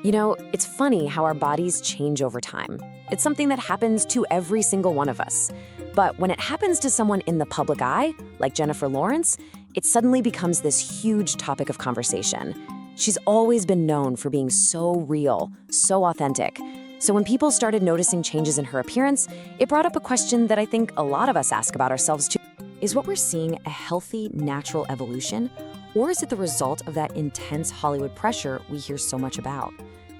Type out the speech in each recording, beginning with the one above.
It's funny how our bodies change over time. It's something that happens to every single one of us. But when it happens to someone in the public eye, like Jennifer Lawrence, it suddenly becomes this huge topic of conversation. She's always been known for being so real, so authentic. So when people started noticing changes in her appearance, it brought up a question that I think a lot of us ask about ourselves too. Is what we're seeing a healthy, natural evolution? Or is it the result of that intense Hollywood pressure we hear so much about?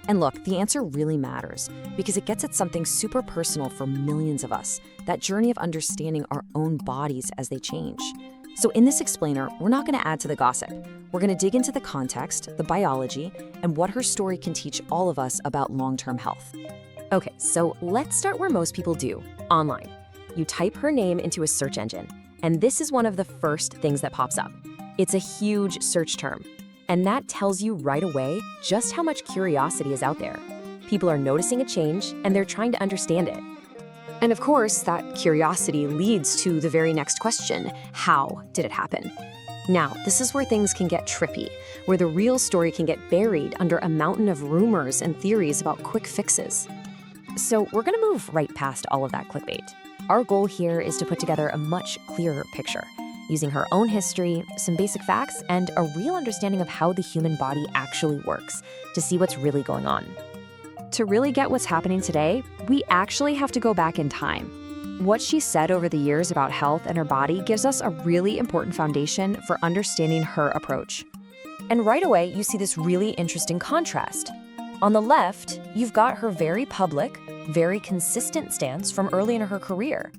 And look, the answer really matters because it gets at something super personal for millions of us, that journey of understanding our own bodies as they change. So in this explainer, we're not going to add to the gossip. We're going to dig into the context, the biology, and what her story can teach all of us about long-term health. Okay, so let's start where most people do, online. You type her name into a search engine, and this is one of the first things that pops up. It's a huge search term, and that tells you right away just how much curiosity is out there. People are noticing a change, and they're trying to understand it. And of course, that curiosity leads to the very next question: how did it happen? Now, this is where things can get trippy, where the real story can get buried under a mountain of rumors and theories about quick fixes. So we're going to move right past all of that clickbait. Our goal here is to put together a much clearer picture, using her own history, some basic facts, and a real understanding of how the human body actually works to see what's really going on. To really get what's happening today, we actually have to go back in time. What she said over the years about health and her body gives us a really important foundation for understanding her approach. And right away, you see this really interesting contrast. On the left, you've got her very public, very consistent stance from early in her career.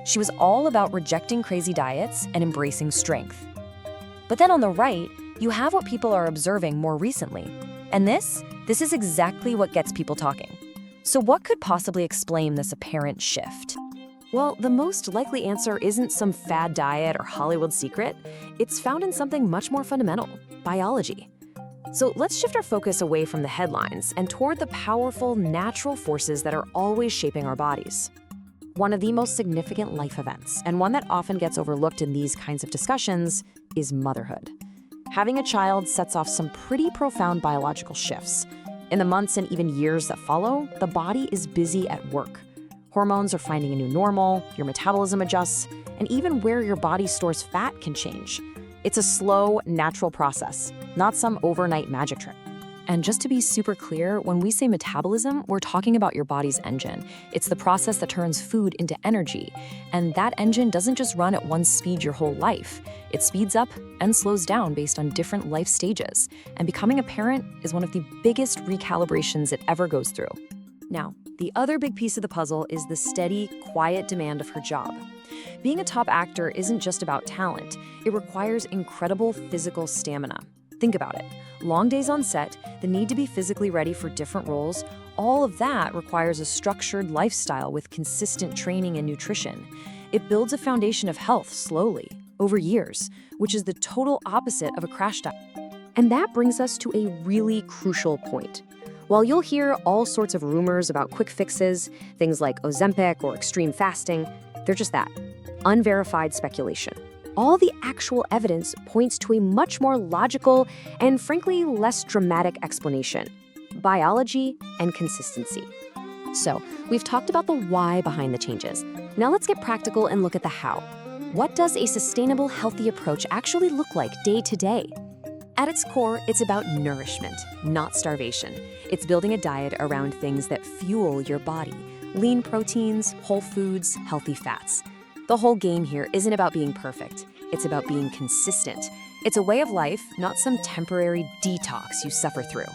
She was all about rejecting crazy diets and embracing strength. But then on the right, you have what people are observing more recently. And this is exactly what gets people talking. So what could possibly explain this apparent shift? Well, the most likely answer isn't some fad diet or Hollywood secret. It's found in something much more fundamental: biology. So let's shift our focus away from the headlines and toward the powerful natural forces that are always shaping our bodies. One of the most significant life events, and one that often gets overlooked in these kinds of discussions, is motherhood. Having a child sets off some pretty profound biological shifts. In the months and even years that follow, the body is busy at work. Hormones are finding a new normal, your metabolism adjusts, and even where your body stores fat can change. It's a slow, natural process, not some overnight magic trick. And just to be super clear, when we say metabolism, we're talking about your body's engine. It's the process that turns food into energy. And that engine doesn't just run at one speed your whole life. It speeds up and slows down based on different life stages. And becoming a parent is one of the biggest recalibrations it ever goes through. Now, the other big piece of the puzzle is the steady, quiet demand of her job. Being a top actor isn't just about talent. It requires incredible physical stamina. Think about it. Long days on set, the need to be physically ready for different roles, all of that requires a structured lifestyle with consistent training and nutrition. It builds a foundation of health slowly, over years, which is the total opposite of a crash diet. And that brings us to a really crucial point. While you'll hear all sorts of rumors about quick fixes, things like Ozempic or extreme fasting, they're just that, unverified speculation. All the actual evidence points to a much more logical and frankly less dramatic explanation: biology and consistency. So, we've talked about the why behind the changes. Now let's get practical and look at the how. What does a sustainable, healthy approach actually look like day to day? At its core, it's about nourishment, not starvation. It's building a diet around things that fuel your body: lean proteins, whole foods, healthy fats. The whole game here isn't about being perfect. It's about being consistent. It's a way of life, not some temporary detox you suffer through.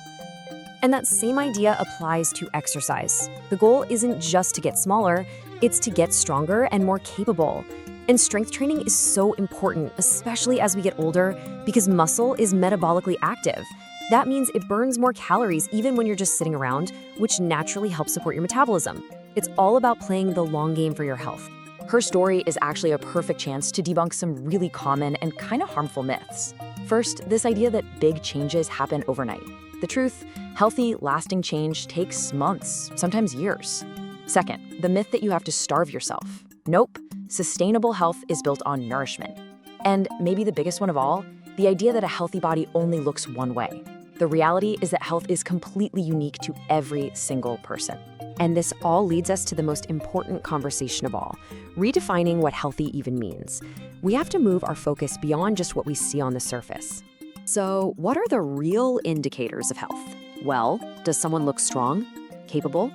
And that same idea applies to exercise. The goal isn't just to get smaller, it's to get stronger and more capable. And strength training is so important, especially as we get older, because muscle is metabolically active. That means it burns more calories even when you're just sitting around, which naturally helps support your metabolism. It's all about playing the long game for your health. Her story is actually a perfect chance to debunk some really common and kind of harmful myths. First, this idea that big changes happen overnight. The truth: healthy, lasting change takes months, sometimes years. Second, the myth that you have to starve yourself. Nope, sustainable health is built on nourishment. And maybe the biggest one of all, the idea that a healthy body only looks one way. The reality is that health is completely unique to every single person. And this all leads us to the most important conversation of all, redefining what healthy even means. We have to move our focus beyond just what we see on the surface. So, what are the real indicators of health? Well, does someone look strong, capable?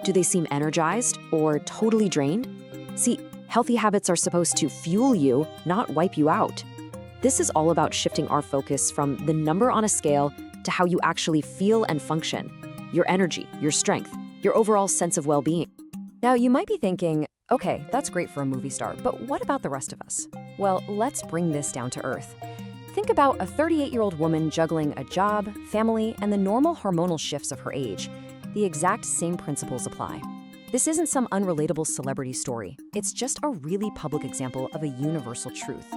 Do they seem energized or totally drained? See, healthy habits are supposed to fuel you, not wipe you out. This is all about shifting our focus from the number on a scale to how you actually feel and function, your energy, your strength, your overall sense of well-being. Now, you might be thinking, okay, that's great for a movie star, but what about the rest of us? Well, let's bring this down to earth. Think about a 38-year-old woman juggling a job, family, and the normal hormonal shifts of her age. The exact same principles apply. This isn't some unrelatable celebrity story. It's just a really public example of a universal truth.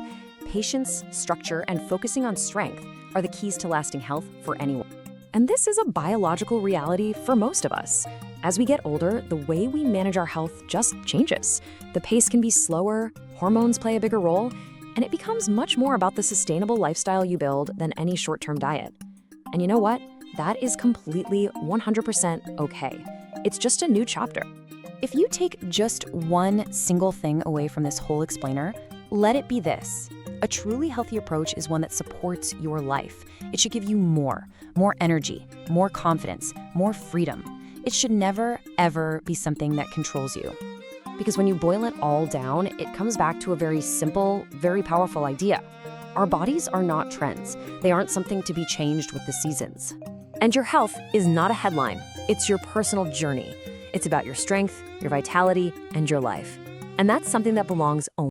Patience, structure, and focusing on strength are the keys to lasting health for anyone. And this is a biological reality for most of us. As we get older, the way we manage our health just changes. The pace can be slower, hormones play a bigger role, and it becomes much more about the sustainable lifestyle you build than any short-term diet. And you know what? That is completely 100% okay. It's just a new chapter. If you take just one single thing away from this whole explainer, let it be this. A truly healthy approach is one that supports your life. It should give you more energy, more confidence, more freedom. It should never, ever be something that controls you. Because when you boil it all down, it comes back to a very simple, very powerful idea. Our bodies are not trends. They aren't something to be changed with the seasons. And your health is not a headline. It's your personal journey. It's about your strength, your vitality, and your life. And that's something that belongs only